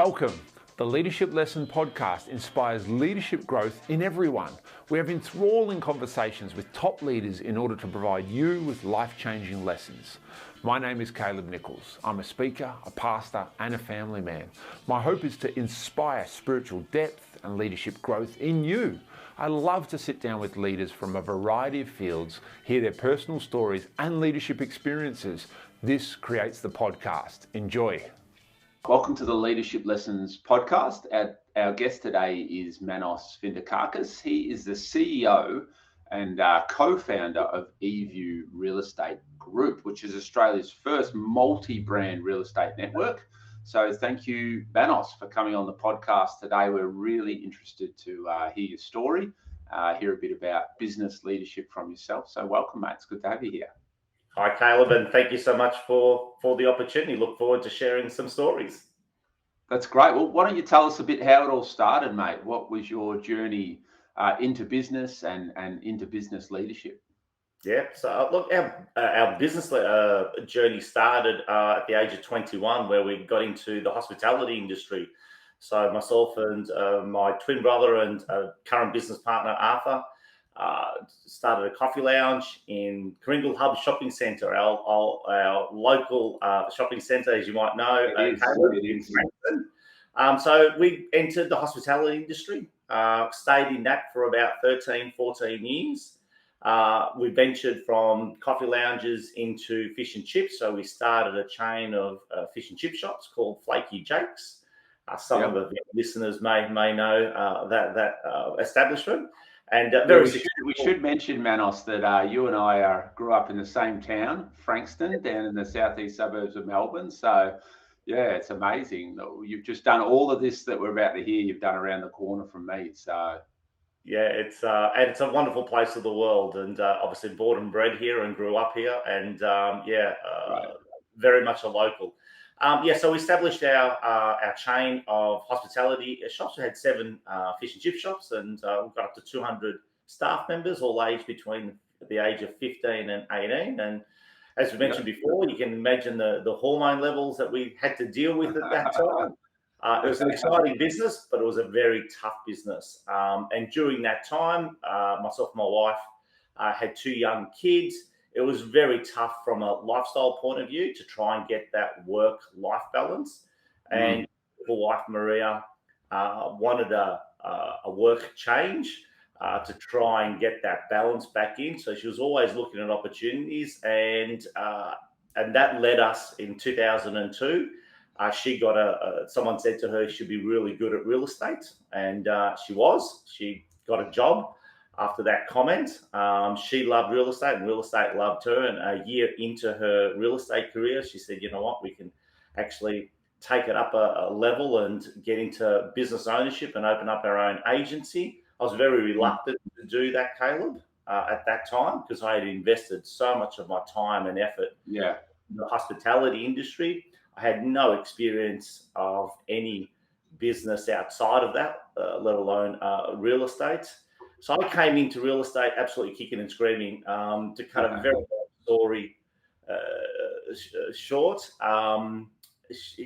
Welcome. The Leadership Lesson podcast inspires leadership growth in everyone. We have enthralling conversations with top leaders in order to provide you with life-changing lessons. My name is Caleb Nichols. I'm a speaker, a pastor, and a family man. My hope is to inspire spiritual depth and leadership growth in you. I love to sit down with leaders from a variety of fields, hear their personal stories and leadership experiences. This creates the podcast. Enjoy. Welcome to the Leadership Lessons podcast. Our guest today is Manos Findikakis. He is the CEO and co-founder of Eview Real Estate Group, which is Australia's first multi-brand real estate network. So thank you, Manos, for coming on the podcast today. We're really interested to hear your story, hear a bit about business leadership from yourself. So welcome, mate. It's good to have you here. Hi, Caleb, and thank you so much for the opportunity. Look forward to sharing some stories. That's great. Well, why don't you tell us a bit how it all started, mate? What was your journey into business and into business leadership? Yeah, so look, our business journey started at the age of 21, where we got into the hospitality industry. So myself and my twin brother and current business partner, Arthur, started a coffee lounge in Kringle Hub Shopping Centre, our local shopping centre, as you might know. So we entered the hospitality industry, stayed in that for about 13, 14 years. We ventured from coffee lounges into fish and chips. So we started a chain of fish and chip shops called Flaky Jake's. Some of the listeners may know that establishment. And we should mention, Manos, that you and I grew up in the same town, Frankston, down in the southeast suburbs of Melbourne. So, yeah, it's amazing. You've just done all of this that we're about to hear. You've done around the corner from me. So, yeah, it's a wonderful place of the world, and obviously born and bred here and grew up here, and right. Very much a local. So we established our chain of hospitality shops. We had 7 fish and chip shops, and we got up to 200 staff members, all aged between the age of 15 and 18. And as we mentioned before, you can imagine the hormone levels that we had to deal with at that time. It was an exciting business, but it was a very tough business. And during that time, myself and my wife had 2 young kids. It was very tough from a lifestyle point of view to try and get that work-life balance. And my wife, Maria, wanted a work change to try and get that balance back in. So she was always looking at opportunities, and that led us in 2002. She got someone said to her she'd be really good at real estate, and she was. She got a job. After that comment, she loved real estate and real estate loved her. And a year into her real estate career, she said, you know what, we can actually take it up a level and get into business ownership and open up our own agency. I was very reluctant to do that, Caleb, at that time, because I had invested so much of my time and effort in the hospitality industry. I had no experience of any business outside of that, let alone real estate. So I came into real estate absolutely kicking and screaming. To cut a very long story short, I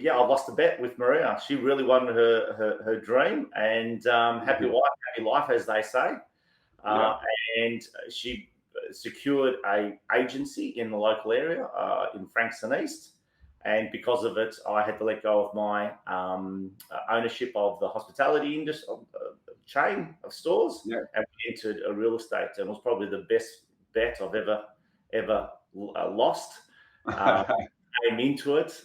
lost a bet with Maria. She really wanted her dream, and happy wife, happy life, as they say. And she secured a agency in the local area in Frankston East. And because of it, I had to let go of my ownership of the hospitality industry chain of stores, and we entered a real estate, and it was probably the best bet I've ever lost. Came into it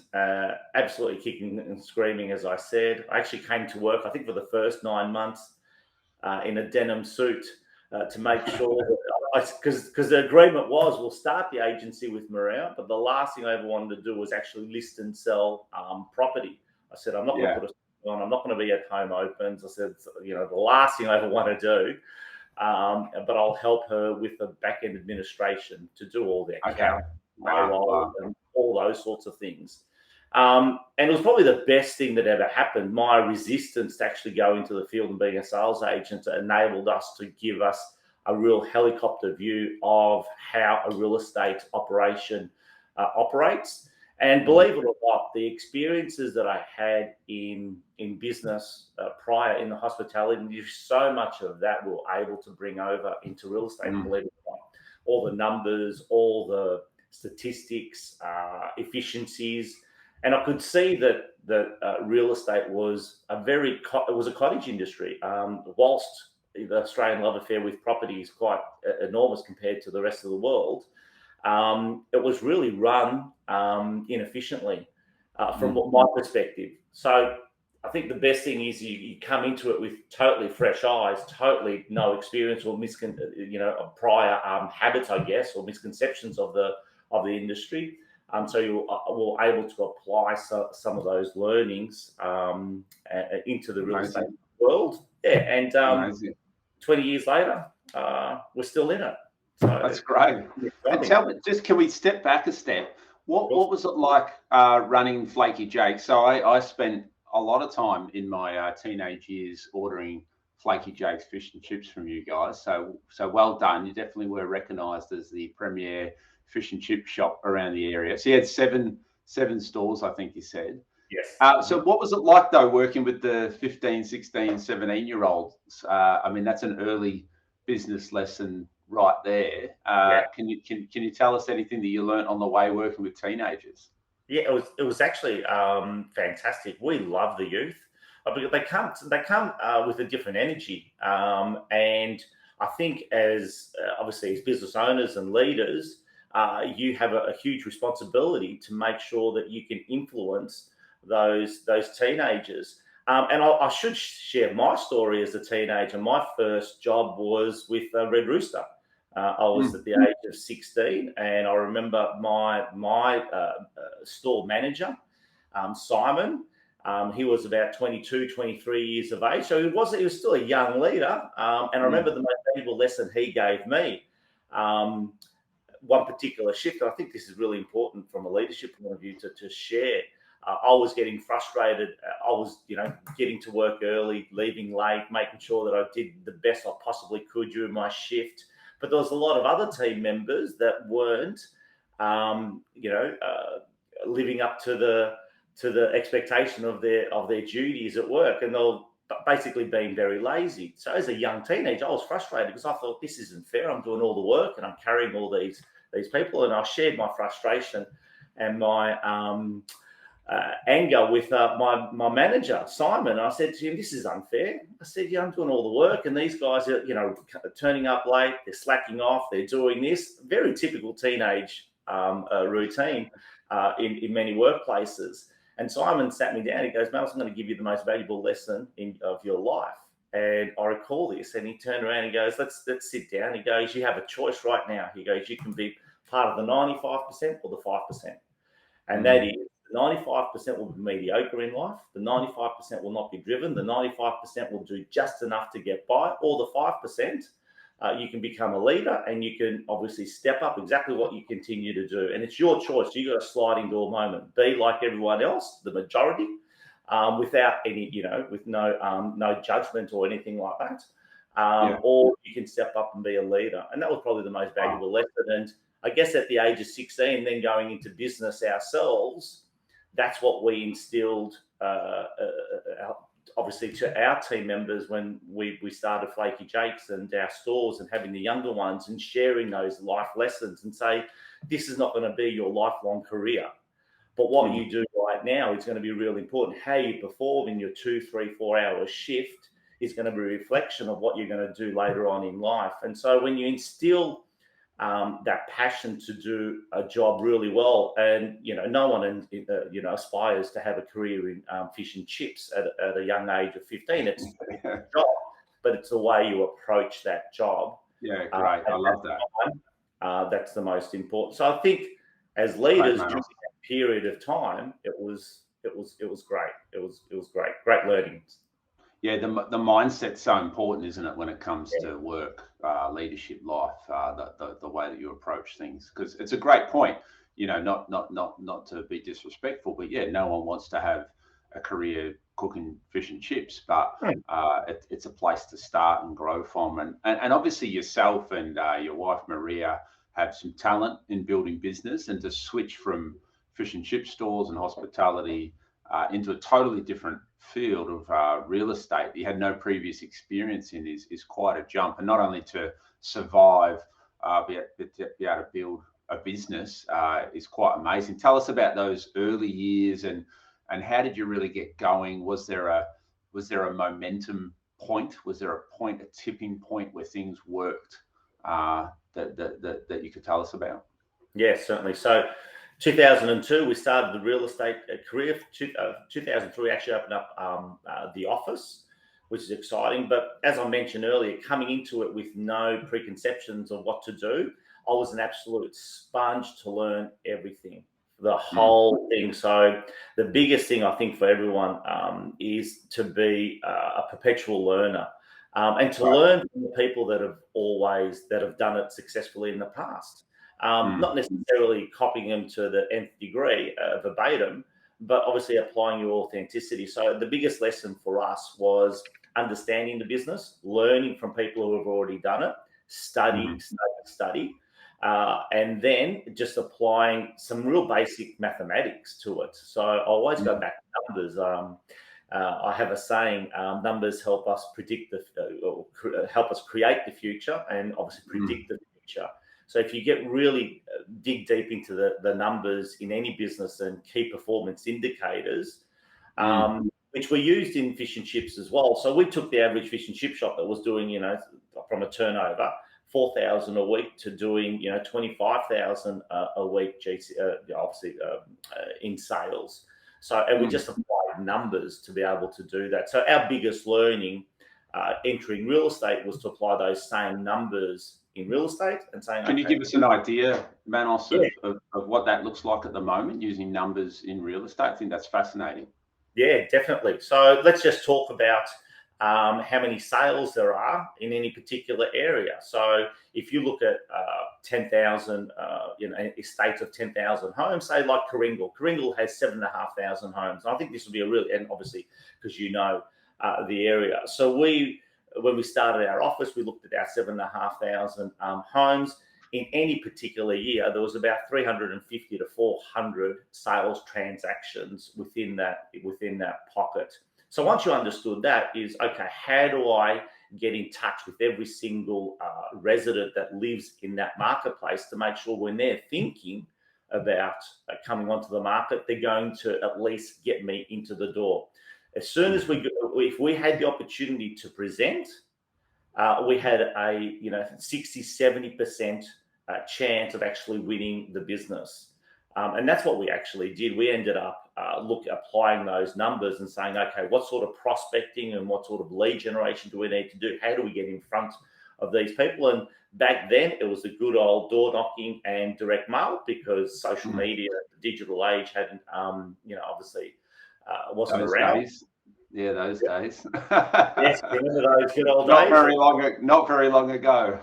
absolutely kicking and screaming, as I said. I actually came to work, I think, for the first 9 months in a denim suit to make sure that, because the agreement was we'll start the agency with Maria, but the last thing I ever wanted to do was actually list and sell property. I said, I'm not going to put a on. I'm not going to be at home opens. I said, the last thing I ever want to do, but I'll help her with the back end administration to do all the account, payroll, and all those sorts of things. And it was probably the best thing that ever happened. My resistance to actually go into the field and being a sales agent enabled us to give us a real helicopter view of how a real estate operation operates. And believe it or not, the experiences that I had in business prior in the hospitality industry, so much of that we were able to bring over into real estate. Believe it or not, all the numbers, all the statistics, efficiencies, and I could see that real estate was it was a cottage industry. Whilst the Australian love affair with property is quite enormous compared to the rest of the world, it was really run inefficiently from my perspective. So I think the best thing is you come into it with totally fresh eyes, totally no experience or prior habits, I guess, or misconceptions of the industry. So you were able to apply some of those learnings into the real estate world. Yeah, and 20 years later, we're still in it. So that's great. And tell me, can we step back a step? What was it like running Flaky Jake? So I spent a lot of time in my teenage years ordering Flaky Jake's fish and chips from you guys. So well done. You definitely were recognised as the premier fish and chip shop around the area. So you had seven stores, I think you said. Yes. So what was it like though, working with the 15, 16, 17-year-olds? I mean, that's an early business lesson right there. Can you tell us anything that you learned on the way working with teenagers? Yeah, it was actually fantastic. We love the youth because they come with a different energy, and I think as obviously as business owners and leaders, you have a huge responsibility to make sure that you can influence those teenagers. And I should share my story as a teenager. My first job was with Red Rooster. I was at the age of 16, and I remember my store manager, Simon. He was about 22, 23 years of age, so he was still a young leader. And I remember the most valuable lesson he gave me. One particular shift, I think this is really important from a leadership point of view to share. I was getting frustrated. I was, getting to work early, leaving late, making sure that I did the best I possibly could during my shift. But there was a lot of other team members that weren't, living up to the expectation of their duties at work, and they're basically being very lazy. So as a young teenager, I was frustrated because I thought, this isn't fair. I'm doing all the work and I'm carrying all these people, and I shared my frustration and my anger with my manager, Simon. I said to him, this is unfair. I said, I'm doing all the work and these guys are, turning up late, they're slacking off, they're doing this. Very typical teenage routine in many workplaces. And Simon sat me down. He goes, Manos, I'm going to give you the most valuable lesson of your life. And I recall this, and he turned around and goes, let's sit down. He goes, you have a choice right now. He goes, you can be part of the 95% or the 5%. And that is, 95% will be mediocre in life. The 95% will not be driven. The 95% will do just enough to get by. Or the 5%, you can become a leader and you can obviously step up exactly what you continue to do. And it's your choice. You got a sliding door moment. Be like everyone else, the majority, without any, with no judgment or anything like that. Or you can step up and be a leader. And that was probably the most valuable lesson. And I guess at the age of 16, then going into business ourselves, that's what we instilled, obviously, to our team members when we started Flaky Jake's and our stores, and having the younger ones and sharing those life lessons and say, this is not going to be your lifelong career. But what you do right now is going to be really important. How you perform in your 2, 3, 4 hour shift is going to be a reflection of what you're going to do later on in life. And so when you instill that passion to do a job really well, and no one aspires to have a career in fish and chips at a young age of 15. It's a job, but it's the way you approach that job. Yeah, great. I love that. That's the most important. So I think as leaders during that period of time, it was great. It was great learnings. Yeah, the mindset's so important, isn't it, when it comes to work, leadership, life, the way that you approach things? Because it's a great point. Not to be disrespectful, but no one wants to have a career cooking fish and chips, but it's a place to start and grow from. And obviously yourself and your wife Maria have some talent in building business, and to switch from fish and chip stores and hospitality into a totally different field of real estate that you had no previous experience in is quite a jump. And not only to survive, be able to build a business is quite amazing. Tell us about those early years and how did you really get going? Was there a momentum point? Was there a tipping point where things worked that you could tell us about? Yes, certainly. So 2002, we started the real estate career. 2003, actually opened up the office, which is exciting. But as I mentioned earlier, coming into it with no preconceptions of what to do, I was an absolute sponge to learn everything, the whole thing. So the biggest thing I think for everyone is to be a perpetual learner and to learn from the people that have done it successfully in the past. Not necessarily copying them to the nth degree verbatim, but obviously applying your authenticity. So the biggest lesson for us was understanding the business, learning from people who have already done it, study, and then just applying some real basic mathematics to it. So I always go back to numbers. I have a saying: numbers help us predict help us create the future, and obviously predict the future. So if you get really dig deep into the numbers in any business and key performance indicators, which were used in fish and chips as well. So we took the average fish and chip shop that was doing, from a turnover 4,000 a week to doing, 25,000 a week, in sales. So, and we just applied numbers to be able to do that. So our biggest learning entering real estate was to apply those same numbers in real estate and saying, can you give us an idea, Manos, of what that looks like at the moment using numbers in real estate? I think that's fascinating. Yeah, definitely. So let's just talk about how many sales there are in any particular area. So if you look at 10,000, estates of 10,000 homes, say like Coringle has 7,500 homes. And I think this will be and obviously because the area. So when we started our office, we looked at our 7,500 homes. In any particular year, there was about 350 to 400 sales transactions within that pocket. So once you understood that, is okay, how do I get in touch with every single resident that lives in that marketplace to make sure when they're thinking about coming onto the market, they're going to at least get me into the door. As soon as if we had the opportunity to present, we had a 60-70% chance of actually winning the business, and that's what we actually did. We ended up applying those numbers and saying, okay, what sort of prospecting and what sort of lead generation do we need to do? How do we get in front of these people? And back then, it was the good old door knocking and direct mail, because social media, the digital age hadn't, obviously wasn't those around. Days. Yeah, those days. Yes, remember those good old days? Not very long ago.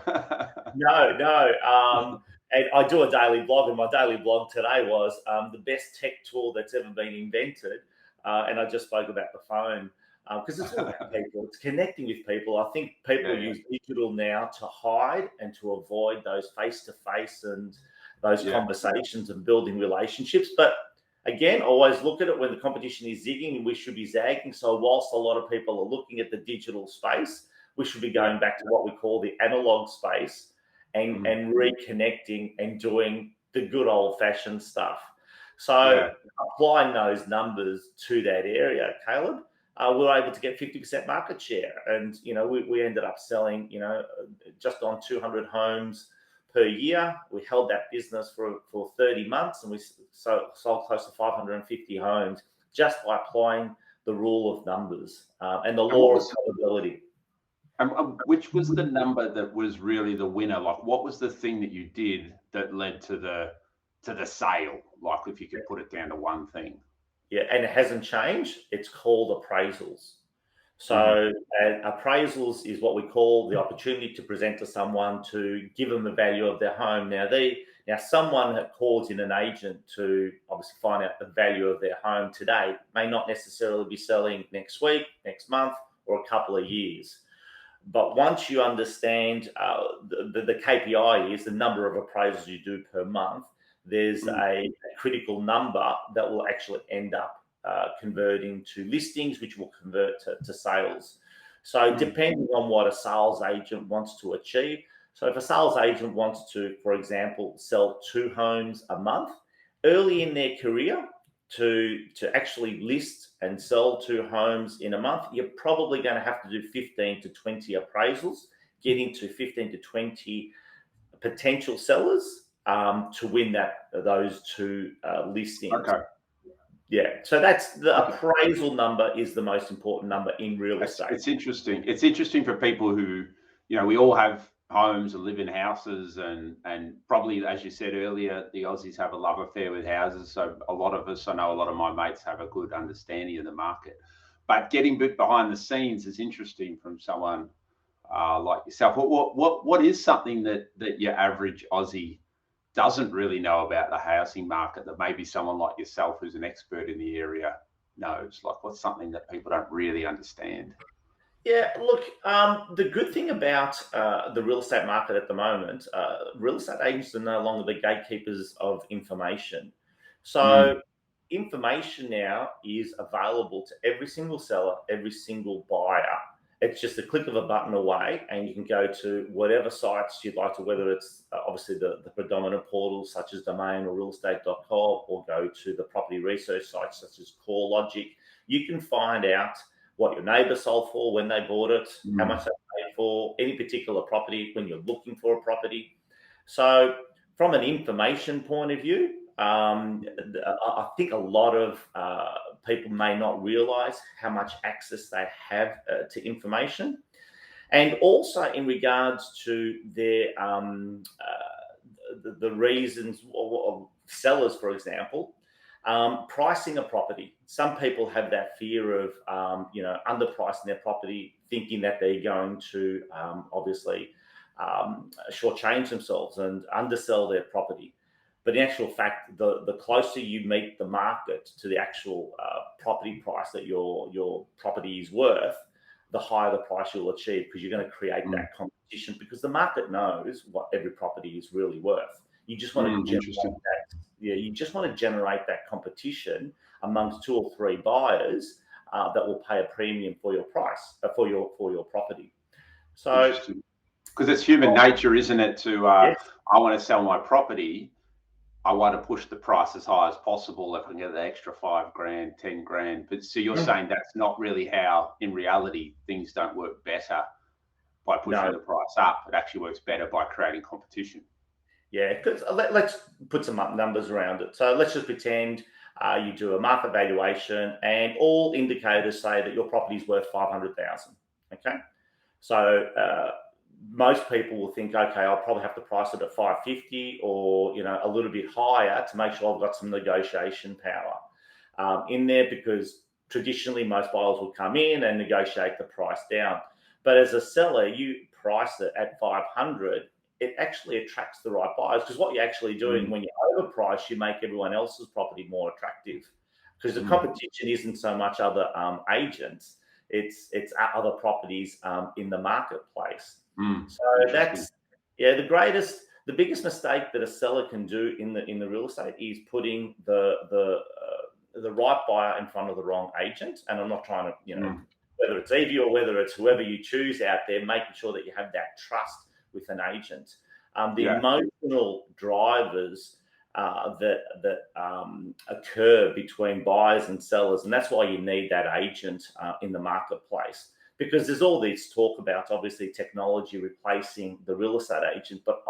No. And I do a daily blog, and my daily blog today was the best tech tool that's ever been invented. And I just spoke about the phone because it's all about people. It's connecting with people. I think people use digital now to hide and to avoid those face-to-face and those conversations and building relationships. But again, always look at it when the competition is zigging and we should be zagging. So whilst a lot of people are looking at the digital space, we should be going back to what we call the analog space and reconnecting and doing the good old-fashioned stuff. So applying those numbers to that area, Caleb, we were able to get 50% market share. And, we ended up selling, just on 200 homes per year. We held that business for 30 months and we sold close to 550 homes just by applying the rule of numbers and the law of probability. Which was the number that was really the winner? Like, what was the thing that you did that led to the sale? Like, if you could put it down to one thing. Yeah, and it hasn't changed. It's called appraisals. So appraisals is what we call the opportunity to present to someone to give them the value of their home. Now, someone that calls in an agent to obviously find out the value of their home today may not necessarily be selling next week, next month, or a couple of years. But once you understand the KPI is the number of appraisals you do per month, there's a critical number that will actually end up converting to listings, which will convert to sales. So depending on what a sales agent wants to achieve. So if a sales agent wants to, for example, sell 2 homes a month, early in their career, to actually list and sell 2 homes in a month, you're probably going to have to do 15 to 20 appraisals, getting to 15 to 20 potential sellers to win those 2 listings. Okay. Yeah, so that's the appraisal number is the most important number in real estate. It's interesting. It's interesting for people who, we all have homes and live in houses, and probably, as you said earlier, the Aussies have a love affair with houses. So a lot of us, I know a lot of my mates have a good understanding of the market. But getting a bit behind the scenes is interesting from someone like yourself. What is something that your average Aussie doesn't really know about the housing market that maybe someone like yourself, who's an expert in the area, knows? Like, what's something that people don't really understand? Yeah, look, the good thing about the real estate market at the moment, real estate agents are no longer the gatekeepers of information. So information now is available to every single seller, every single buyer. It's just a click of a button away, and you can go to whatever sites you'd like to, whether it's obviously the predominant portals such as Domain or realestate.com, or go to the property research sites such as CoreLogic. You can find out what your neighbour sold for, when they bought it, how much they paid for any particular property, when you're looking for a property. So from an information point of view, I think a lot of people may not realise how much access they have to information. And also in regards to their the reasons of sellers, for example, pricing a property. Some people have that fear of, underpricing their property, thinking that they're going to obviously shortchange themselves and undersell their property. But in actual fact, the closer you meet the market to the actual property price that your property is worth, the higher the price you'll achieve, because you're going to create that competition, because the market knows what every property is really worth. You just want to generate that. Yeah, you just want to generate that competition amongst 2 or 3 buyers that will pay a premium for your price for your property. So, because it's human nature, isn't it? To I want to sell my property, I want to push the price as high as possible if I can get the extra 5 grand, 10 grand. But so you're saying that's not really how, in reality, things don't work better by pushing the price up. It actually works better by creating competition. Yeah, because let's put some numbers around it. So let's just pretend you do a market valuation and all indicators say that your property is worth 500,000. Okay, so most people will think, okay, I'll probably have to price it at 550 or a little bit higher to make sure I've got some negotiation power in there, because traditionally most buyers will come in and negotiate the price down. But as a seller, you price it at 500. It actually attracts the right buyers, because what you're actually doing when you overprice, you make everyone else's property more attractive, because the competition isn't so much other agents, it's other properties in the marketplace. So that's the biggest mistake that a seller can do in the real estate is putting the right buyer in front of the wrong agent. And I'm not trying to whether it's Eview or whether it's whoever you choose out there, making sure that you have that trust with an agent. The emotional drivers that occur between buyers and sellers, and that's why you need that agent in the marketplace, because there's all this talk about obviously technology replacing the real estate agent, but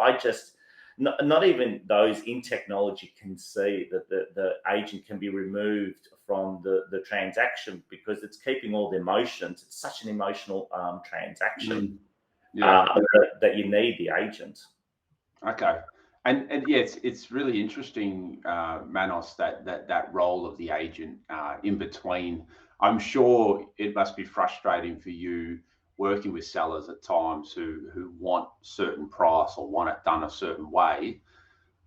not even those in technology can see that the agent can be removed from the transaction, because it's keeping all the emotions. It's such an emotional transaction. That you need the agent. Okay, and it's really interesting, Manos, that role of the agent in between. I'm sure it must be frustrating for you working with sellers at times who want certain price or want it done a certain way,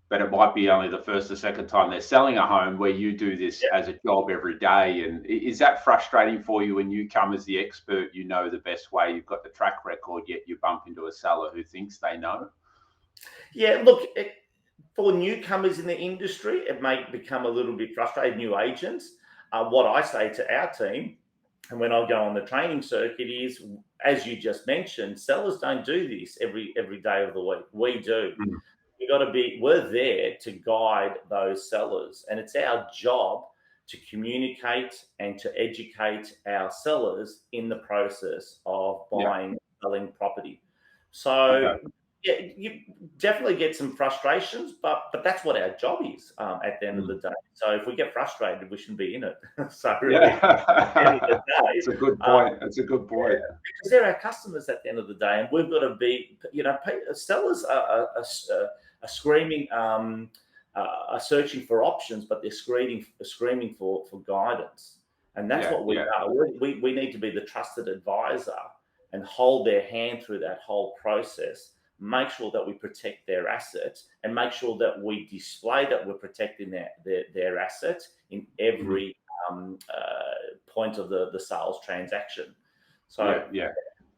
but it might be only the first or second time they're selling a home where you do this as a job every day. And is that frustrating for you when you come as the expert, the best way, you've got the track record, yet you bump into a seller who thinks they know? Yeah, look, For newcomers in the industry, it may become a little bit frustrating, new agents. What I say to our team, and when I go on the training circuit is, as you just mentioned, sellers don't do this every day of the week. We do. We're there to guide those sellers, and it's our job to communicate and to educate our sellers in the process of buying, selling property. So yeah, you definitely get some frustrations, but that's what our job is at the end of the day. So if we get frustrated, we shouldn't be in it. So really, at the end of the day, it's a good point. It's a good point. Because they're our customers at the end of the day, and we've got to be, sellers are screaming, are searching for options, but they're screaming for guidance, and that's what we are. We need to be the trusted advisor and hold their hand through that whole process. Make sure that we protect their assets, and make sure that we display that we're protecting their assets in every point of the sales transaction. So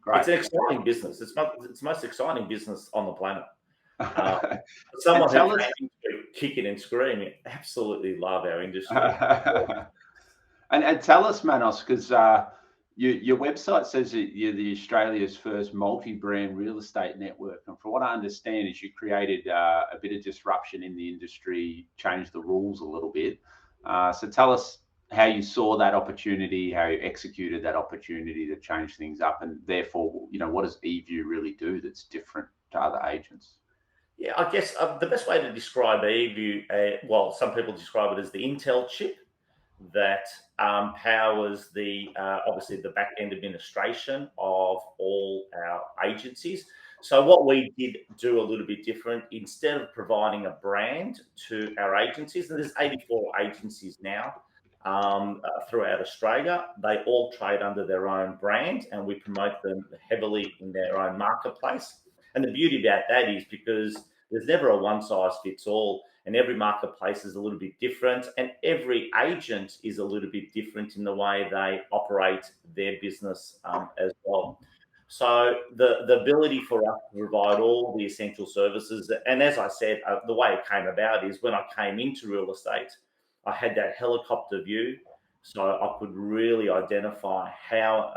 great. It's an exciting business. It's the most exciting business on the planet. Someone who came into kicking and screaming, absolutely love our industry. and tell us, Manos, because your website says that you're the Australia's first multi-brand real estate network. And from what I understand is you created a bit of disruption in the industry, changed the rules a little bit. So tell us how you saw that opportunity, how you executed that opportunity to change things up, and therefore, what does Eview really do that's different to other agents? Yeah, I guess the best way to describe Eview, well, some people describe it as the Intel chip that powers obviously the back end administration of all our agencies. So what we did do a little bit different, instead of providing a brand to our agencies, and there's 84 agencies now throughout Australia, they all trade under their own brand, and we promote them heavily in their own marketplace. And the beauty about that is because there's never a one size fits all, and every marketplace is a little bit different, and every agent is a little bit different in the way they operate their business as well. So the ability for us to provide all the essential services, and as I said, the way it came about is when I came into real estate, I had that helicopter view, so I could really identify how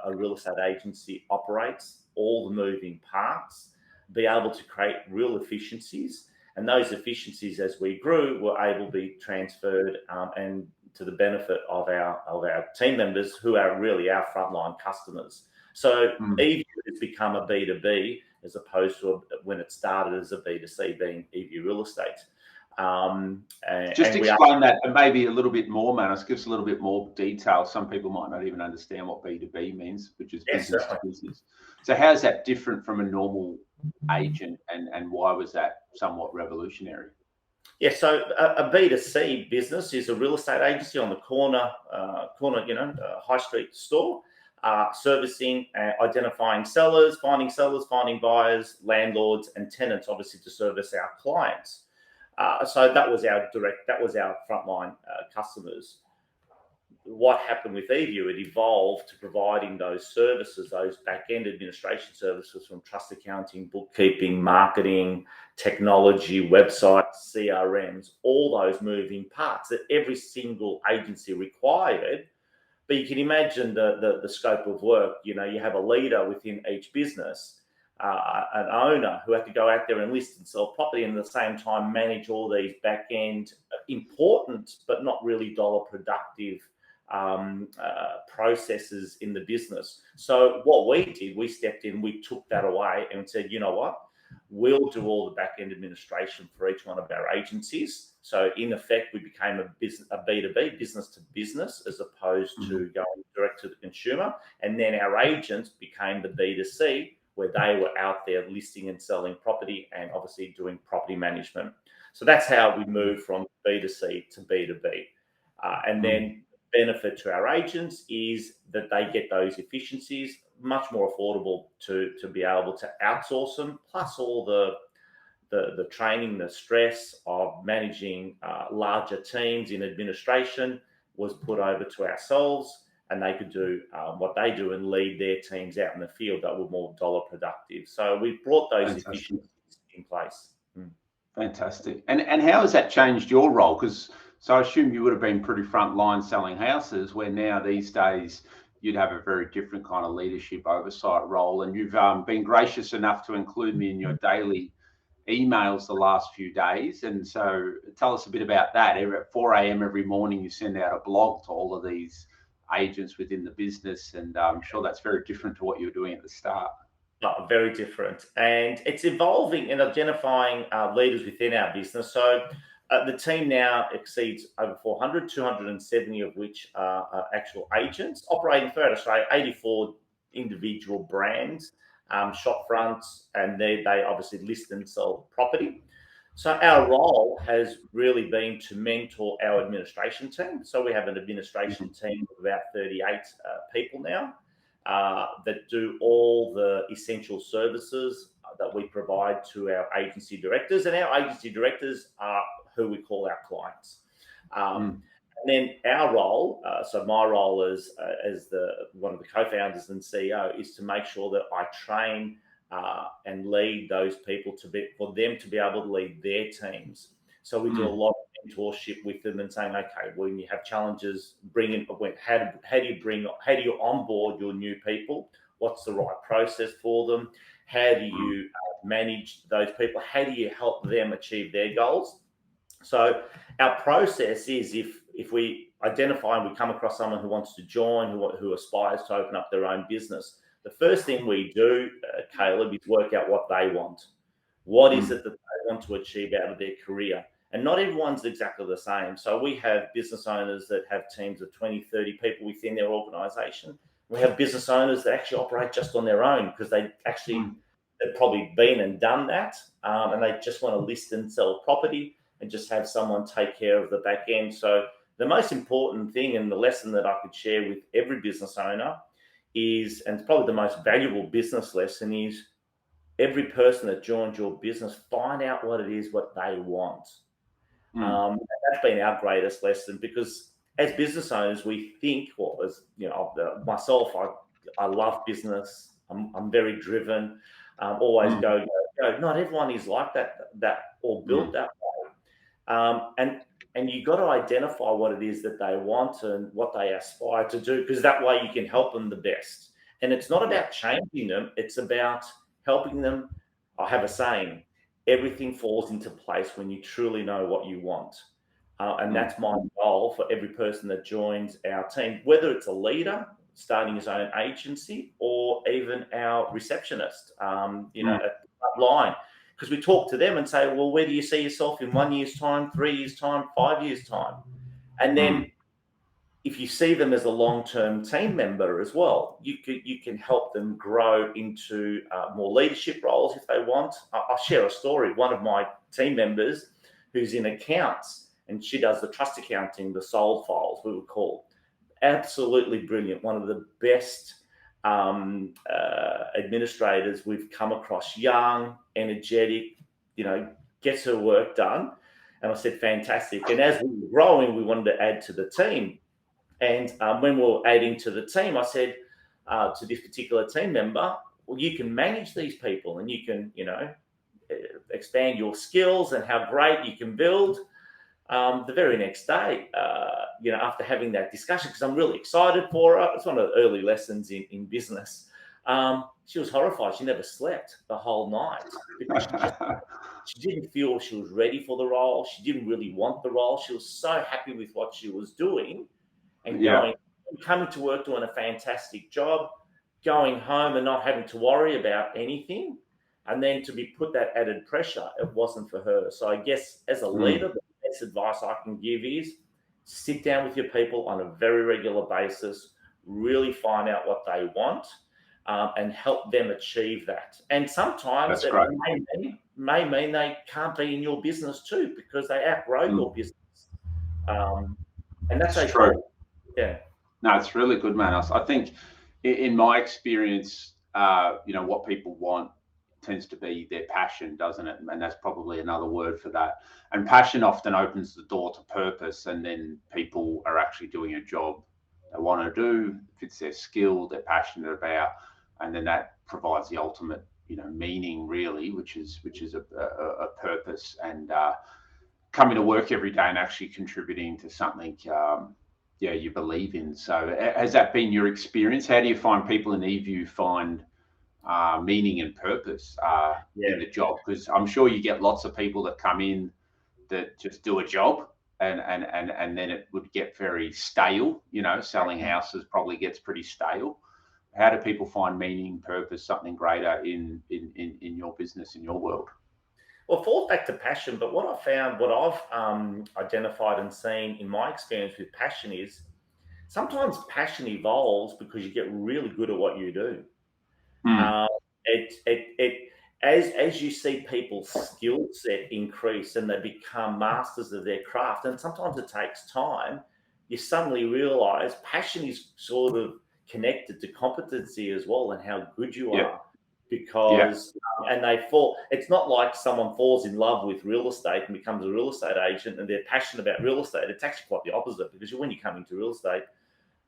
a real estate agency operates, all the moving parts, be able to create real efficiencies, and those efficiencies, as we grew, were able to be transferred and to the benefit of our team members, who are really our frontline customers. So Eview has become a B2B as opposed to when it started as a B2C, being Eview Real Estate. Just explain that maybe a little bit more, Manos. Give us a little bit more detail. Some people might not even understand what B2B means, which is business to business. So how is that different from a normal agent, and why was that somewhat revolutionary? Yeah, so a B2C business is a real estate agency on the corner, high street store, servicing, identifying sellers, finding buyers, landlords, and tenants, obviously to service our clients. So that was our frontline customers. What happened with Eview? It evolved to providing those services, those back-end administration services, from trust accounting, bookkeeping, marketing, technology, websites, CRMs, all those moving parts that every single agency required. But you can imagine the scope of work. You have a leader within each business, an owner who had to go out there and list and sell property, and at the same time manage all these back-end important but not really dollar productive processes in the business. So what we did, we stepped in, we took that away and said, you know what, we'll do all the back-end administration for each one of our agencies. So in effect, we became a B2B, business to business, as opposed to going direct to the consumer. And then our agents became the B2C, where they were out there listing and selling property and obviously doing property management. So that's how we moved from B2C to B2B. And then benefit to our agents is that they get those efficiencies, much more affordable to be able to outsource them, plus all the training, the stress of managing larger teams in administration was put over to ourselves, and they could do what they do and lead their teams out in the field that were more dollar productive. So we brought those efficiencies in place. Fantastic. And how has that changed your role? Because so I assume you would have been pretty front line selling houses, where now these days you'd have a very different kind of leadership oversight role. And you've been gracious enough to include me in your daily emails the last few days. And so tell us a bit about that. At 4 a.m. every morning, you send out a blog to all of these agents within the business. And I'm sure that's very different to what you were doing at the start. Very different, and it's evolving and identifying leaders within our business. So the team now exceeds over 400, 270 of which are actual agents operating throughout Australia, 84 individual brands, shop fronts, and they obviously list and sell property. So our role has really been to mentor our administration team. So we have an administration team of about 38 people now. That do all the essential services that we provide to our agency directors, and our agency directors are who we call our clients. And then our role, so my role as one of the co-founders and CEO, is to make sure that I train and lead those people for them to be able to lead their teams. So we do a lot of mentorship with them and saying, okay, when you have challenges, how do you onboard your new people? What's the right process for them? How do you manage those people? How do you help them achieve their goals? So our process is if we identify and we come across someone who wants to join, who aspires to open up their own business, the first thing we do, Caleb, is work out what they want. What is it that they want to achieve out of their career? And not everyone's exactly the same. So we have business owners that have teams of 20, 30 people within their organization. We have business owners that actually operate just on their own because they've probably been and done that. And they just want to list and sell property and just have someone take care of the back end. So the most important thing and the lesson that I could share with every business owner is, and it's probably the most valuable business lesson, is every person that joins your business, find out what it is, what they want. That's been our greatest lesson, because as business owners, we think, well, as you know, myself, I love business. I'm very driven. Always go. Not everyone is like that or built that way. And you've got to identify what it is that they want and what they aspire to do, because that way you can help them the best. And it's not about changing them; it's about helping them. I have a saying: everything falls into place when you truly know what you want. And that's my goal for every person that joins our team, whether it's a leader starting his own agency or even our receptionist, at the line. Because we talk to them and say, well, where do you see yourself in 1 year's time, 3 years' time, 5 years' time? And then if you see them as a long-term team member as well, you can help them grow into more leadership roles if they want. I'll share a story. One of my team members who's in accounts, and she does the trust accounting, the sold files, we would call. Absolutely brilliant. One of the best administrators we've come across. Young, energetic, gets her work done. And I said, fantastic. And as we were growing, we wanted to add to the team. And when we were adding to the team, I said to this particular team member, well, you can manage these people and you can, expand your skills and how great you can build. The very next day, after having that discussion, because I'm really excited for her, it's one of the early lessons in business. She was horrified. She never slept the whole night because she didn't feel she was ready for the role. She didn't really want the role. She was so happy with what she was doing and coming to work, doing a fantastic job, going home and not having to worry about anything. And then to be put that added pressure, it wasn't for her. So I guess as a leader, the best advice I can give is sit down with your people on a very regular basis, really find out what they want, and help them achieve that. And sometimes it may mean they can't be in your business too, because they outgrow your business. And that's true. Yeah. No, it's really good, Manos. I think in my experience, what people want tends to be their passion, doesn't it? And that's probably another word for that. And passion often opens the door to purpose, and then people are actually doing a job they want to do, if it's their skill, they're passionate about, and then that provides the ultimate meaning really, which is a purpose, and coming to work every day and actually contributing to something you believe in. So has that been your experience? How do you find people in Eview find meaning and purpose in the job? Because I'm sure you get lots of people that come in that just do a job, and then it would get very stale. Selling houses probably gets pretty stale. How do people find meaning, purpose, something greater in your business, in your world? Well, it falls back to passion. But what I've identified and seen in my experience with passion is sometimes passion evolves because you get really good at what you do. As you see people's skill set increase and they become masters of their craft, and sometimes it takes time, you suddenly realize passion is sort of connected to competency as well and how good you are. Because and they fall, it's not like someone falls in love with real estate and becomes a real estate agent and they're passionate about real estate. It's actually quite the opposite, because when you come into real estate,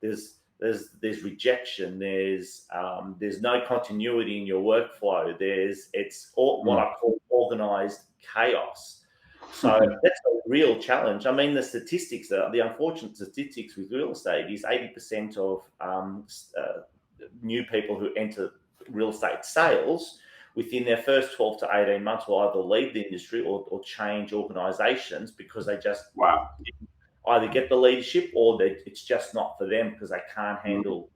there's rejection, there's no continuity in your workflow, it's all what I call organized chaos. So that's a real challenge. I mean, the unfortunate statistics with real estate is 80% of new people who enter real estate sales within their first 12 to 18 months will either leave the industry or change organizations, because they just either get the leadership or it's just not for them because they can't handle.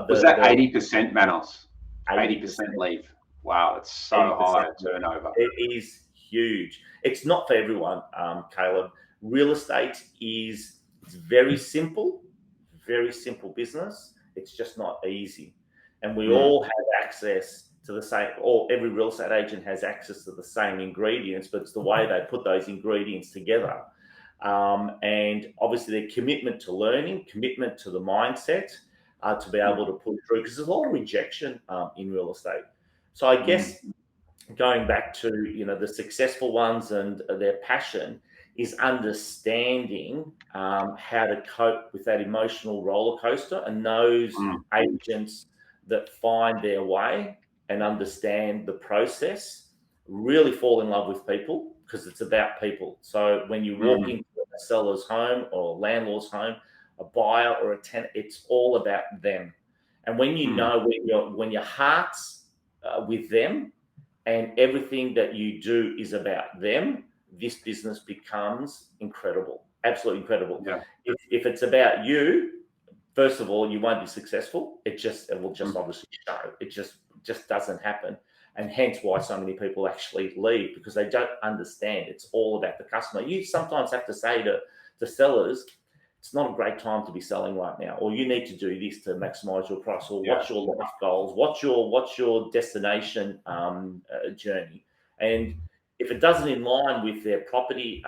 Was that 80%, Manos? 80% leave. Wow, it's so high turnover. It is huge. It's not for everyone, Caleb. Real estate it's very simple business. It's just not easy. And we all have access to the same, or every real estate agent has access to the same ingredients, but it's the way they put those ingredients together. And obviously their commitment to learning, commitment to the mindset to be able to pull through, because there's a lot of rejection in real estate. So I guess going back to, the successful ones and their passion is understanding how to cope with that emotional roller coaster, and those agents that find their way and understand the process really fall in love with people, because it's about people. So when you walk into a seller's home or a landlord's home, a buyer or a tenant, it's all about them. And when you know when your heart's with them and everything that you do is about them, this business becomes incredible, absolutely incredible. Yeah. If it's about you, first of all, you won't be successful. It will just obviously show. It just doesn't happen. And hence why so many people actually leave, because they don't understand. It's all about the customer. You sometimes have to say to sellers, it's not a great time to be selling right now, or you need to do this to maximize your price, or what's your life goals, what's your destination journey. And if it doesn't in line with their property,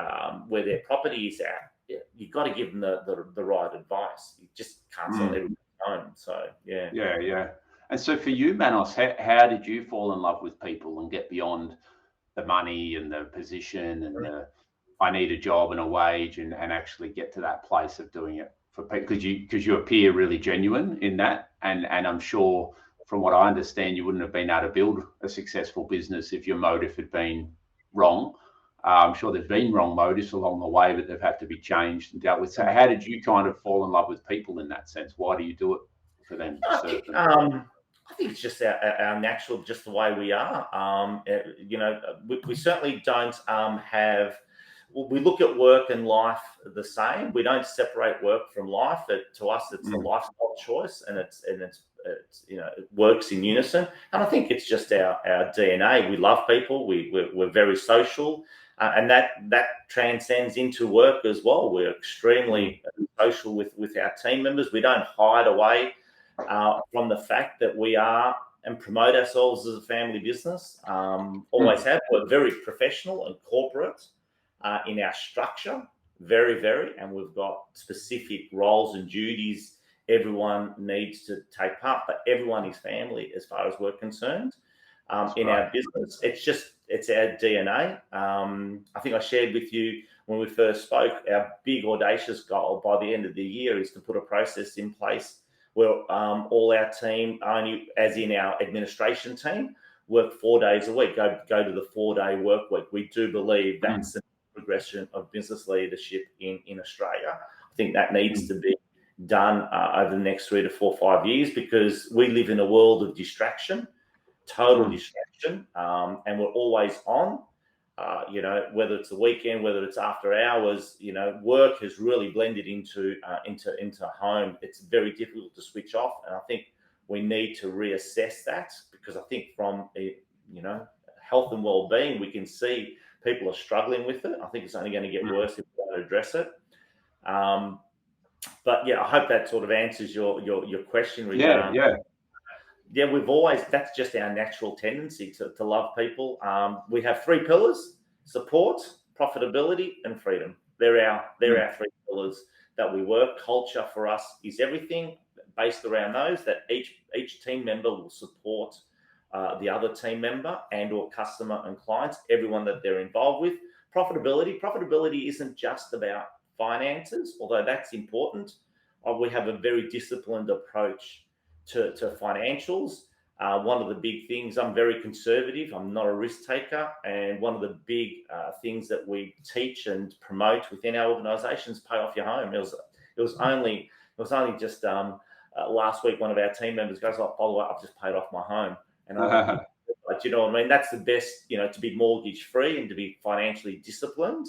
where their property is at, you've got to give them the right advice. You just can't sell everything home. So yeah. And so for you, Manos, how did you fall in love with people and get beyond the money and the position and the I need a job and a wage, and actually get to that place of doing it for people? Because you appear really genuine in that, and I'm sure from what I understand, you wouldn't have been able to build a successful business if your motive had been wrong. I'm sure there's been wrong motives along the way, but they've had to be changed and dealt with. So how did you kind of fall in love with people in that sense? Why do you do it for them? I think it's just our natural, just the way we are. We certainly don't have. We look at work and life the same. We don't separate work from life. To us, it's a lifestyle choice, and it works in unison. And I think it's just our DNA. We love people. We're very social, and that transcends into work as well. We're extremely social with our team members. We don't hide away from the fact that we are and promote ourselves as a family business. Always have. We're very professional and corporate in our structure, very, very, and we've got specific roles and duties everyone needs to take part, but everyone is family as far as we're concerned. In our business, it's our DNA. I think I shared with you when we first spoke, our big audacious goal by the end of the year is to put a process in place where all our team, only as in our administration team, work 4 days a week, go to the 4-day work week. We do believe that's the progression of business leadership in Australia. I think that needs to be done over the next 3 to 4, 5 years, because we live in a world of distraction, total distraction, and we're always on. Whether it's the weekend, whether it's after hours, work has really blended into home. It's very difficult to switch off, and I think we need to reassess that, because I think from health and well-being, we can see people are struggling with it. I think it's only going to get worse if we don't address it. But yeah, I hope that sort of answers your question. Yeah, that's just our natural tendency to love people. We have 3 pillars: support, profitability, and freedom. They're our 3 pillars that we work. Culture for us is everything based around those, that each team member will support the other team member and or customer and clients, everyone that they're involved with. Profitability isn't just about finances, although that's important. We have a very disciplined approach to financials. One of the big things, I'm very conservative. I'm not a risk taker, and one of the big things that we teach and promote within our organisation is pay off your home. It was only just last week, one of our team members goes, "Oh, by the way, I've just paid off my home," and I like, you know what I mean? That's the best, to be mortgage free and to be financially disciplined.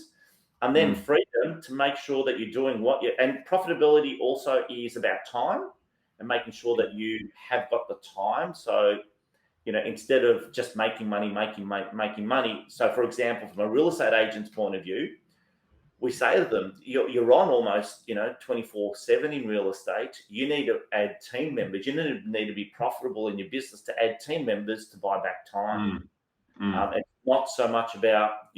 And then freedom to make sure that you're doing and profitability also is about time and making sure that you have got the time. So, instead of just making money. So for example, from a real estate agent's point of view, we say to them, you're on almost, 24/7 in real estate. You need to add team members. You need to be profitable in your business to add team members to buy back time. It's not so much about,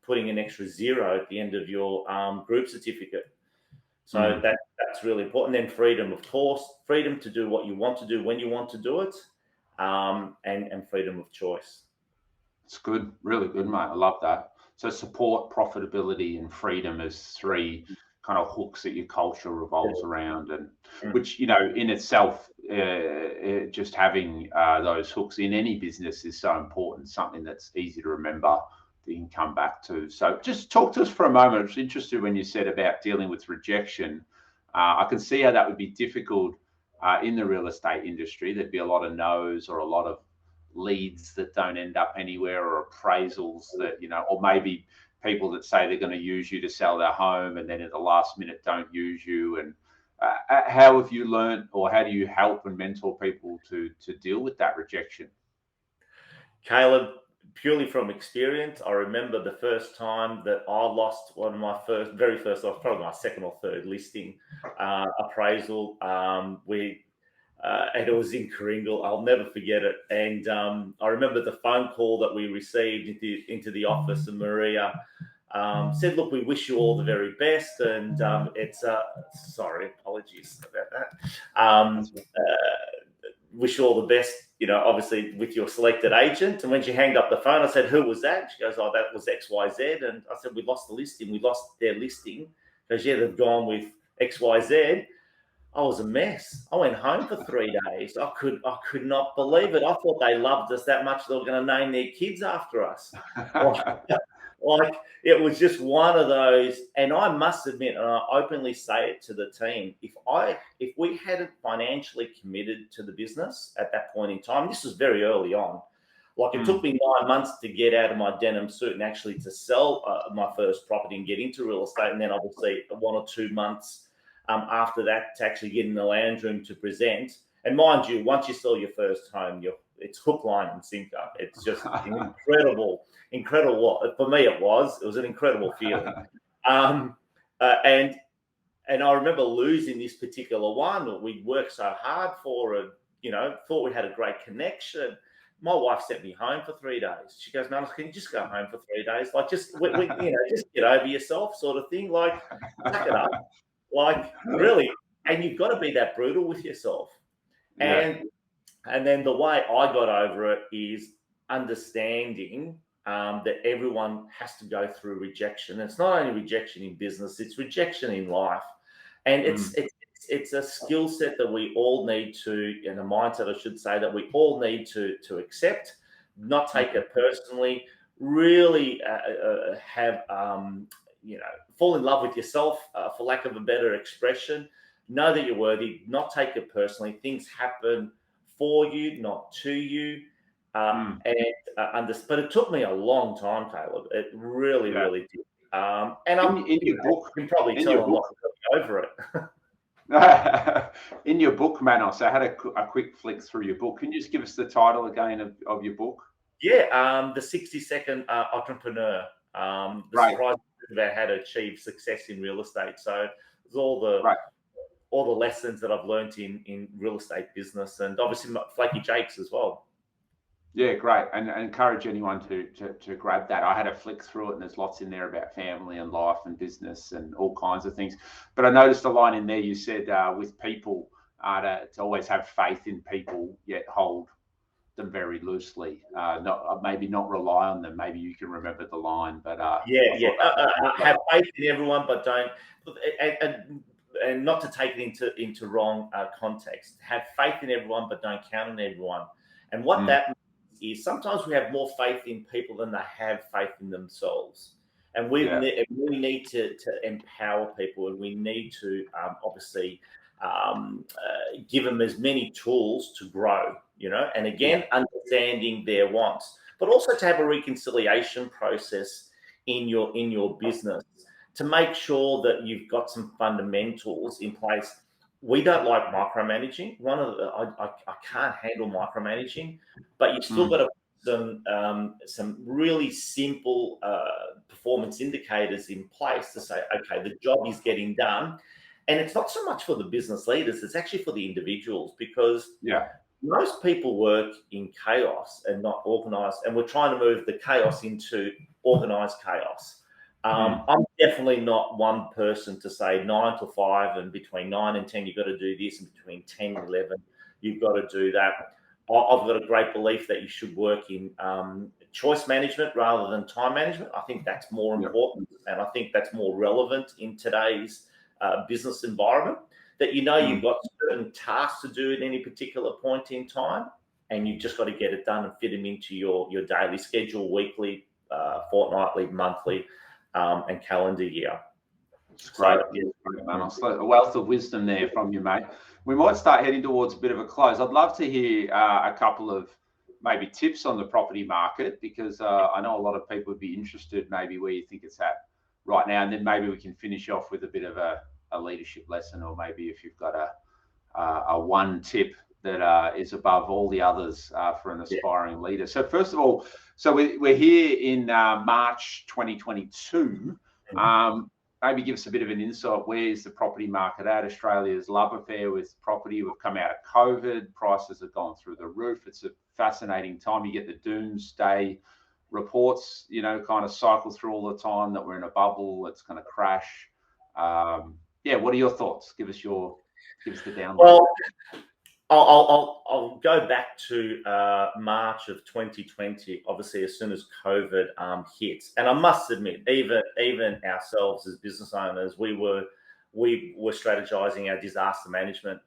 putting an extra 0 at the end of your group certificate. So that's really important. Then freedom, of course, freedom to do what you want to do when you want to do it, and freedom of choice. It's good, really good, mate. I love that. So support, profitability, and freedom as 3 kind of hooks that your culture revolves around, and which, in itself, just having those hooks in any business is so important, something that's easy to remember that you can come back to. So just talk to us for a moment. I was interested when you said about dealing with rejection. I can see how that would be difficult in the real estate industry. There'd be a lot of no's or a lot of leads that don't end up anywhere, or appraisals that, or maybe people that say they're going to use you to sell their home and then at the last minute don't use you. And how have you learned, or how do you help and mentor people to deal with that rejection? Caleb, purely from experience, I remember the first time that I lost one of my very first, probably my second or third listing appraisal. And it was in Coringal. I'll never forget it. And I remember the phone call that we received into the office, and Maria said, "Look, we wish you all the very best." And sorry, apologies about that. Wish you all the best, obviously with your selected agent. And when she hanged up the phone, I said, "Who was that?" She goes, "Oh, that was XYZ." And I said, "We lost the listing. We lost their listing." Because, yeah, they've gone with XYZ. I was a mess. I went home for 3 days. I could not believe it. I thought they loved us that much they were going to name their kids after us. Like, it was just one of those. And I must admit, and I openly say it to the team, if we hadn't financially committed to the business at that point in time, this was very early on. Like, it took me 9 months to get out of my denim suit and actually to sell my first property and get into real estate. And then obviously 1 or 2 months after that to actually get in the lounge room to present. And mind you, once you sell your first home, it's hook, line, and sinker. It's just incredible. For me, it was an incredible feeling. And I remember losing this particular one that we'd worked so hard for, and thought we had a great connection. My wife sent me home for 3 days. She goes, "Manos, can you just go home for 3 days? Like, just just get over yourself, sort of thing. Like, suck it up." Like, really, and you've got to be that brutal with yourself. And then the way I got over it is understanding that everyone has to go through rejection. It's not only rejection in business; it's rejection in life, and it's a skill set that we all need to, and a mindset, I should say, that we all need to accept. not take it personally, really have, fall in love with yourself, for lack of a better expression. Know that you're worthy, not take it personally. Things happen for you, not to you. But it took me a long time, Caleb. It really, really did. And in your book, you can probably tell I'm not really over it. In your book, Manos, I had a quick flick through your book. Can you just give us the title again of your book? Yeah, the 60-second entrepreneur. The surprise about how to achieve success in real estate. So there's all the lessons that I've learned in real estate business, and obviously Flaky Jake's as well. Yeah, great. And I encourage anyone to grab that. I had a flick through it, and there's lots in there about family and life and business and all kinds of things. But I noticed a line in there you said with people to always have faith in people, yet hold them very loosely. Maybe not rely on them. Maybe you can remember the line, but have faith in everyone, but don't. And not to take it into wrong context. Have faith in everyone, but don't count on everyone. And what that means is sometimes we have more faith in people than they have faith in themselves. And we need to empower people, and we need to obviously give them as many tools to grow, and again, understanding their wants, but also to have a reconciliation process in your business to make sure that you've got some fundamentals in place. We don't like micromanaging. I can't handle micromanaging, but you've still got to put some really simple performance indicators in place to say, okay, the job is getting done. And it's not so much for the business leaders, it's actually for the individuals, because most people work in chaos and not organized, and we're trying to move the chaos into organized chaos. I'm definitely not one person to say 9 to 5 and between 9 and 10 you've got to do this, and between 10 and 11 you've got to do that. I've got a great belief that you should work in choice management rather than time management. I think that's more important, and I think that's more relevant in today's business environment, that you've got certain tasks to do at any particular point in time, and you've just got to get it done and fit them into your daily schedule, weekly, fortnightly, monthly, and calendar year. It's great. A wealth of wisdom there from you, mate. We might start heading towards a bit of a close. I'd love to hear a couple of maybe tips on the property market, because I know a lot of people would be interested maybe where you think it's at right now, and then maybe we can finish off with a bit of a leadership lesson, or maybe if you've got a one tip that is above all the others for an aspiring leader. So first of all, we're here in March 2022. Maybe give us a bit of an insight. Where's the property market at? Australia's love affair with property. We've come out of COVID. Prices have gone through the roof. It's a fascinating time. You get the doomsday reports, kind of cycle through all the time that we're in a bubble. It's going to crash. What are your thoughts? Give us the download. Well, I'll go back to March of 2020. Obviously, as soon as COVID hit, and I must admit, even ourselves as business owners, we were strategizing our disaster management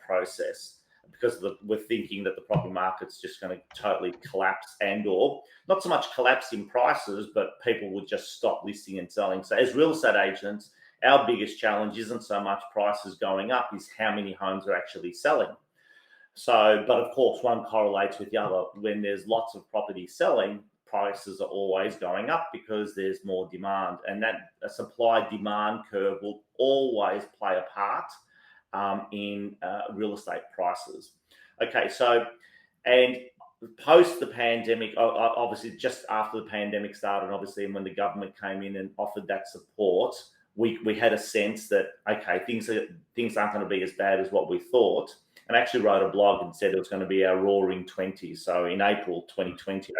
process, because we're thinking that the property market's just going to totally collapse, and/or not so much collapse in prices, but people would just stop listing and selling. So, as real estate agents, our biggest challenge isn't so much prices going up, is how many homes are actually selling. So, but of course, one correlates with the other. When there's lots of property selling, prices are always going up because there's more demand, and that supply-demand curve will always play a part in real estate prices. Okay, so, and post the pandemic, obviously just after the pandemic started, obviously, and when the government came in and offered that support, we had a sense that, okay, things aren't going to be as bad as what we thought. And I actually wrote a blog and said it was going to be our roaring 20s. So in April 2020,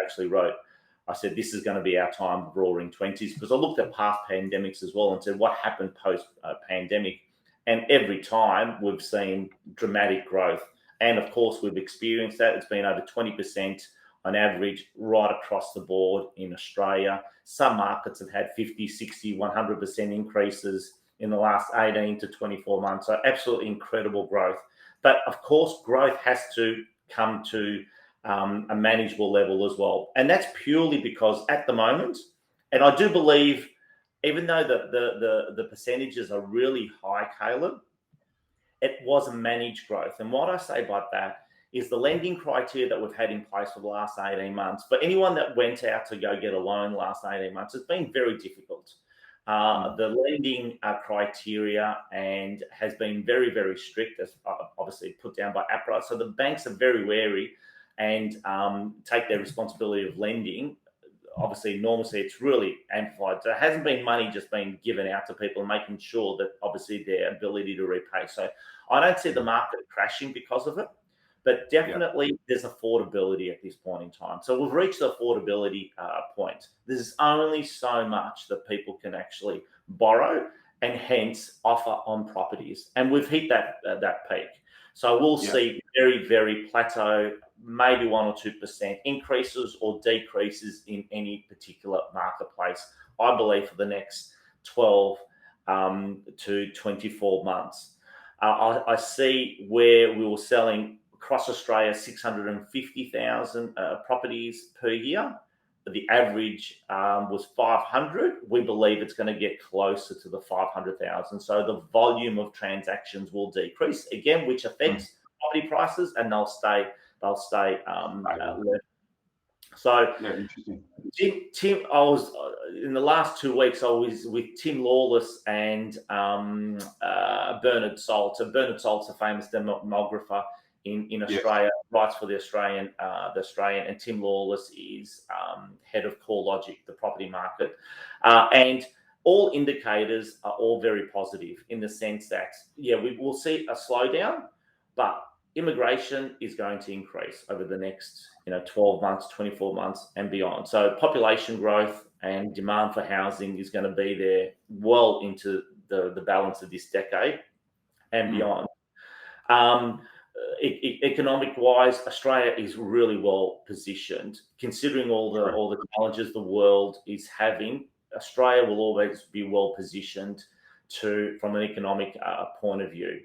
I said, this is going to be our time of roaring 20s, because I looked at past pandemics as well and said, what happened post pandemic? And every time we've seen dramatic growth. And of course, we've experienced that. It's been over 20% on average right across the board in Australia. Some markets have had 50, 60, 100% increases in the last 18 to 24 months. So absolutely incredible growth. But of course, growth has to come to a manageable level as well. And that's purely because at the moment, and I do believe, even though the percentages are really high, Caleb, it was a managed growth. And what I say by that is the lending criteria that we've had in place for the last 18 months. For anyone that went out to go get a loan last 18 months, it's been very difficult. The lending criteria and has been very, very strict, as obviously put down by APRA. So the banks are very wary and take their responsibility of lending. Obviously, enormously, it's really amplified. There hasn't been money just being given out to people and making sure that obviously their ability to repay. So I don't see the market crashing because of it, but definitely there's affordability at this point in time. So we've reached the affordability point. There's only so much that people can actually borrow and hence offer on properties. And we've hit that peak. So we'll see very, very plateau, maybe 1 or 2% increases or decreases in any particular marketplace, I believe, for the next 12 to 24 months. I see where we were selling across Australia 650,000 properties per year. The average was 500. We believe it's going to get closer to the 500,000. So the volume of transactions will decrease again, which affects property prices, and they'll stay low. So interesting. Tim, I was in the last 2 weeks. I was with Tim Lawless and Bernard Salt. So Bernard Salt's a famous demographer in Australia, writes for the Australian, and Tim Lawless is head of CoreLogic, the property market, and all indicators are all very positive in the sense that we will see a slowdown, but immigration is going to increase over the next 12 months, 24 months, and beyond. So population growth and demand for housing is going to be there well into the balance of this decade and beyond. Economic-wise, Australia is really well positioned, considering all the challenges the world is having. Australia will always be well positioned from an economic point of view.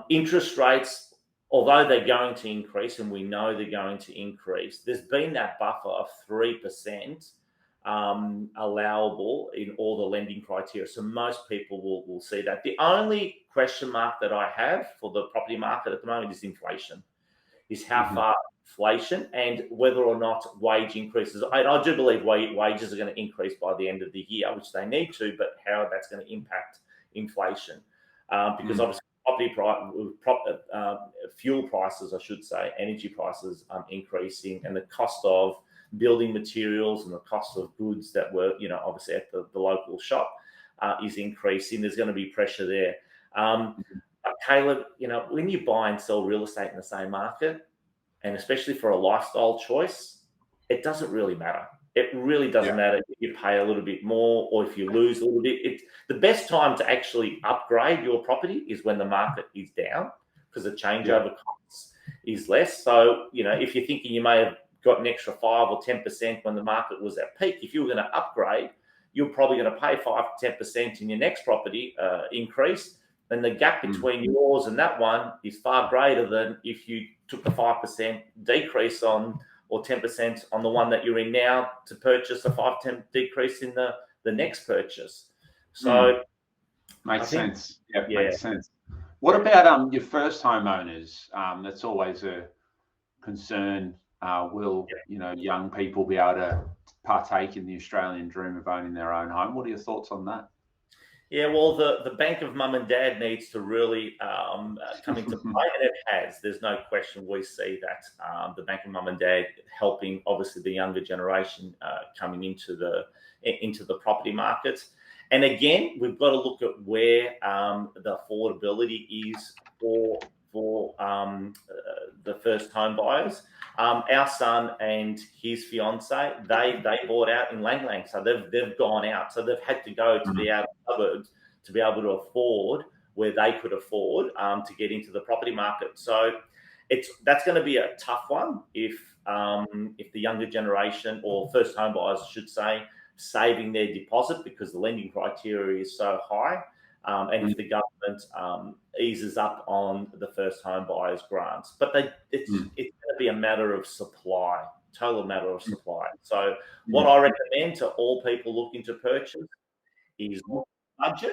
Interest rates, although they're going to increase, and we know they're going to increase, there's been that buffer of 3% allowable in all the lending criteria. So most people will see that. The only question mark that I have for the property market at the moment is inflation, is how far inflation and whether or not wage increases. I do believe wages are going to increase by the end of the year, which they need to, but how that's going to impact inflation. Because obviously fuel prices, I should say, energy prices increasing, and the cost of building materials and the cost of goods that were, obviously at the local shop is increasing. There's going to be pressure there. Caleb, when you buy and sell real estate in the same market, and especially for a lifestyle choice, it doesn't really matter. It really doesn't matter if you pay a little bit more or if you lose a little bit. The best time to actually upgrade your property is when the market is down, because the changeover costs is less. So, if you're thinking you may have got an extra 5 or 10% when the market was at peak, if you were going to upgrade, you're probably going to pay 5 to 10% in your next property increase. And the gap between yours and that one is far greater than if you took a 5% decrease on, or 10% on the one that you're in now to purchase a 5% decrease in the next purchase. So makes sense. Makes sense. What about your first homeowners? That's always a concern. Will young people be able to partake in the Australian dream of owning their own home? What are your thoughts on that? Yeah, well, the bank of mum and dad needs to really come into play, and it has. There's no question. We see that the bank of mum and dad helping, obviously, the younger generation coming into the property markets. And again, we've got to look at where the affordability is for the first home buyers. Our son and his fiance, they bought out in Lang Lang, so they've gone out, so they've had to go to the outer suburbs to be able to afford where they could afford to get into the property market. So that's going to be a tough one if the younger generation, or first home buyers, I should say, saving their deposit because the lending criteria is so high. And if the government eases up on the first home buyers grants, but it's going to be a matter of supply, total matter of supply. So what I recommend to all people looking to purchase is look at your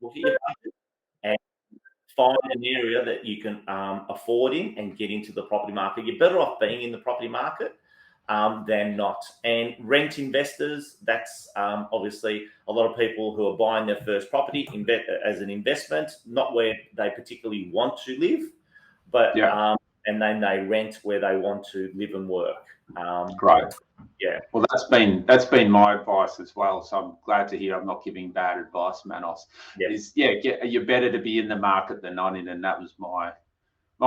budget and find an area that you can afford in and get into the property market. You're better off being in the property market than not. And rent investors, that's obviously a lot of people who are buying their first property as an investment, not where they particularly want to live, but and then they rent where they want to live and work. Great. Yeah. Well, that's been my advice as well. So I'm glad to hear I'm not giving bad advice, Manos. You're better to be in the market than not in, and that was my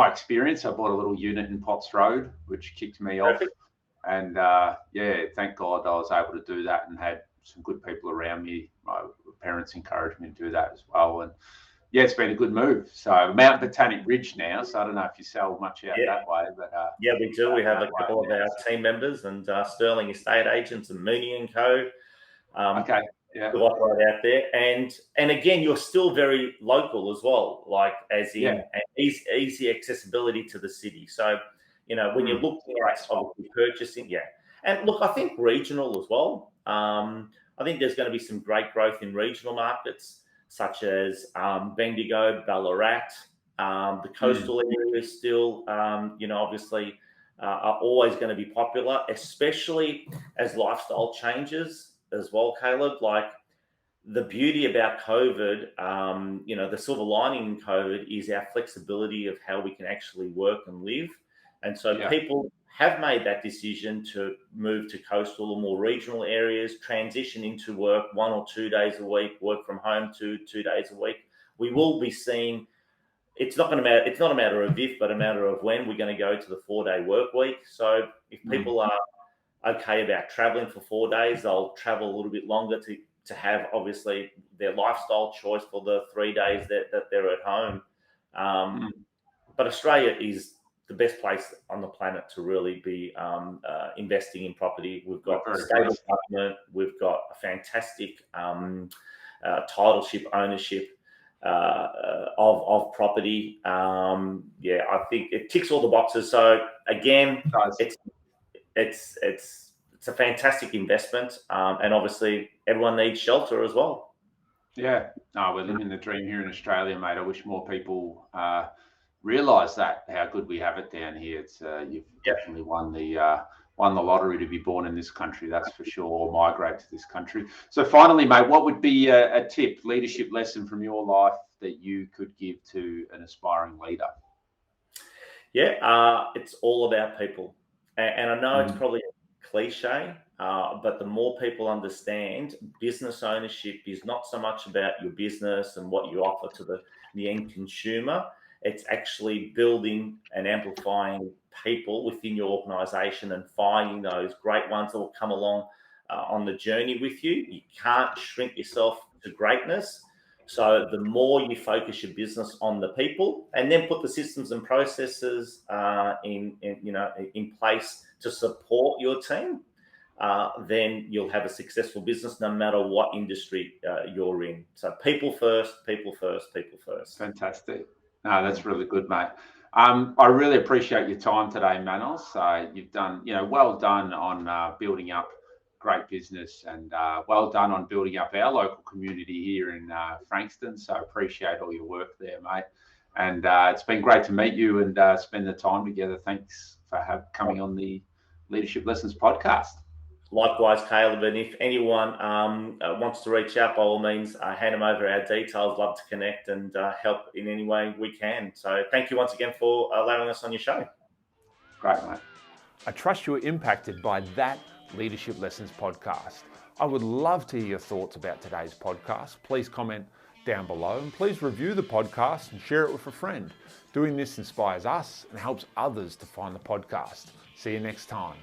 experience. I bought a little unit in Potts Road, which kicked me off. And thank God I was able to do that and had some good people around me. My parents encouraged me to do that as well. And yeah, it's been a good move. So Mount Botanic Ridge now. So I don't know if you sell much out that way, but yeah, we do. We have a couple of our team members and Sterling Estate Agents and Mooney and Co. Who operate out there, and again, you're still very local as well, like as in easy accessibility to the city. So when you're looking at obviously purchasing, and look, I think regional as well. I think there's going to be some great growth in regional markets such as Bendigo, Ballarat, the coastal areas still, obviously are always going to be popular, especially as lifestyle changes as well, Caleb. Like the beauty about COVID, the silver lining in COVID is our flexibility of how we can actually work and live. And so people have made that decision to move to coastal or more regional areas, transition into work 1 or 2 days a week, work from home 2 days a week. We will be seeing, it's not a matter of if, but a matter of when we're going to go to the 4-day work week. So if people are okay about traveling for 4 days, they'll travel a little bit longer to have obviously their lifestyle choice for the 3 days that they're at home. But Australia is the best place on the planet to really be investing in property. We've got stable government. We've got a fantastic titleship ownership of property. I think it ticks all the boxes. So again, it's a fantastic investment, and obviously everyone needs shelter as well. Yeah, no, we're living the dream here in Australia, mate. I wish more people realise that how good we have it down here. It's you've definitely won the lottery to be born in this country, that's for sure, or migrate to this country. So finally, mate, what would be a tip, leadership lesson from your life that you could give to an aspiring leader? It's all about people, and I know it's probably a cliche, but the more people understand business ownership is not so much about your business and what you offer to the end consumer. It's actually building and amplifying people within your organization and finding those great ones that will come along on the journey with you. You can't shrink yourself to greatness. So the more you focus your business on the people and then put the systems and processes in place to support your team, then you'll have a successful business no matter what industry you're in. So people first, people first, people first. Fantastic. No, that's really good, mate. I really appreciate your time today, Manos. You've done, well done on building up great business, and well done on building up our local community here in Frankston. So I appreciate all your work there, mate. And it's been great to meet you and spend the time together. Thanks for coming on the Leadership Lessons podcast. Likewise, Caleb, and if anyone wants to reach out, by all means, hand them over our details. Love to connect and help in any way we can. So thank you once again for allowing us on your show. Great, mate. I trust you were impacted by that Leadership Lessons podcast. I would love to hear your thoughts about today's podcast. Please comment down below and please review the podcast and share it with a friend. Doing this inspires us and helps others to find the podcast. See you next time.